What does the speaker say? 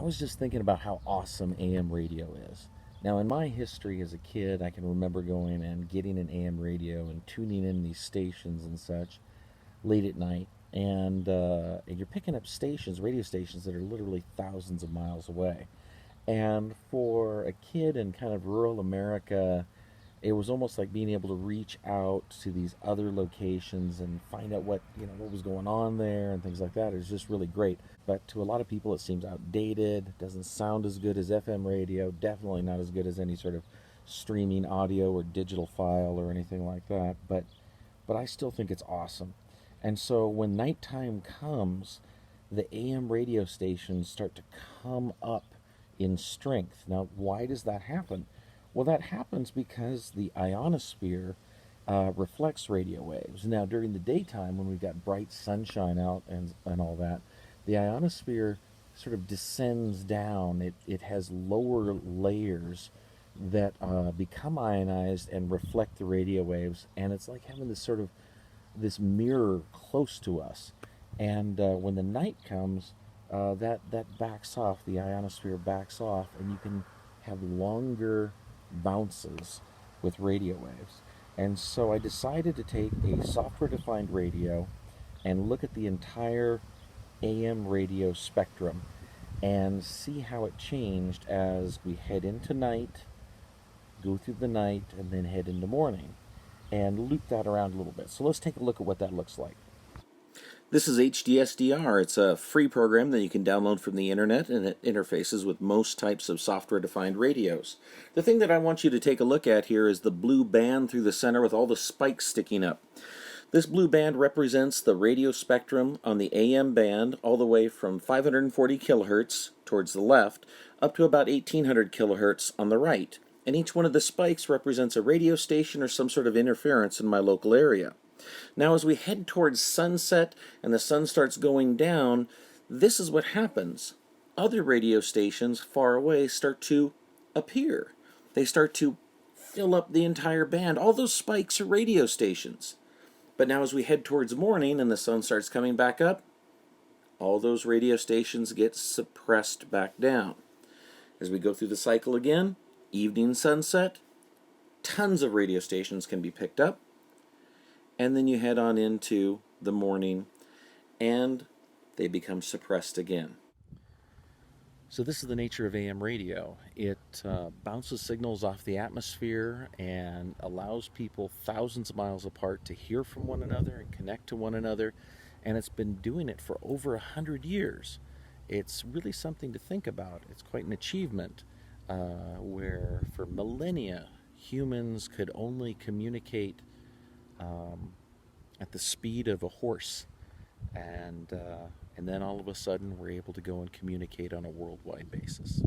was just thinking about how awesome AM radio is. Now, in my history as a kid, I can remember going and getting an AM radio and tuning in these stations and such late at night. And you're picking up stations, radio stations that are literally thousands of miles away. And for a kid in kind of rural America, it was almost like being able to reach out to these other locations and find out what was going on there and things like that. It was just really great. But to a lot of people, it seems outdated. Doesn't sound as good as FM radio. Definitely not as good as any sort of streaming audio or digital file or anything like that. But I still think it's awesome. And so when nighttime comes, the AM radio stations start to come up in strength. Now, why does that happen? Well, that happens because the ionosphere reflects radio waves. Now, during the daytime, when we've got bright sunshine out and all that, the ionosphere sort of descends down. It has lower layers that become ionized and reflect the radio waves, and it's like having this mirror close to us. And when the night comes, that backs off. The ionosphere backs off, and you can have longer bounces with radio waves. And so I decided to take a software-defined radio and look at the entire AM radio spectrum and see how it changed as we head into night, go through the night, and then head into morning, and loop that around a little bit. So let's take a look at what that looks like. This is HDSDR. It's a free program that you can download from the internet, and it interfaces with most types of software-defined radios. The thing that I want you to take a look at here is the blue band through the center with all the spikes sticking up. This blue band represents the radio spectrum on the AM band all the way from 540 kilohertz towards the left up to about 1800 kilohertz on the right. And each one of the spikes represents a radio station or some sort of interference in my local area. Now, as we head towards sunset and the sun starts going down, this is what happens. Other radio stations far away start to appear. They start to fill up the entire band. All those spikes are radio stations. But now as we head towards morning and the sun starts coming back up, all those radio stations get suppressed back down. As we go through the cycle again, evening, sunset, tons of radio stations can be picked up. And then you head on into the morning, and they become suppressed again. So this is the nature of AM radio. It bounces signals off the atmosphere and allows people thousands of miles apart to hear from one another and connect to one another. And it's been doing it for over 100 years. It's really something to think about. It's quite an achievement where for millennia humans could only communicate at the speed of a horse, and then all of a sudden we're able to go and communicate on a worldwide basis.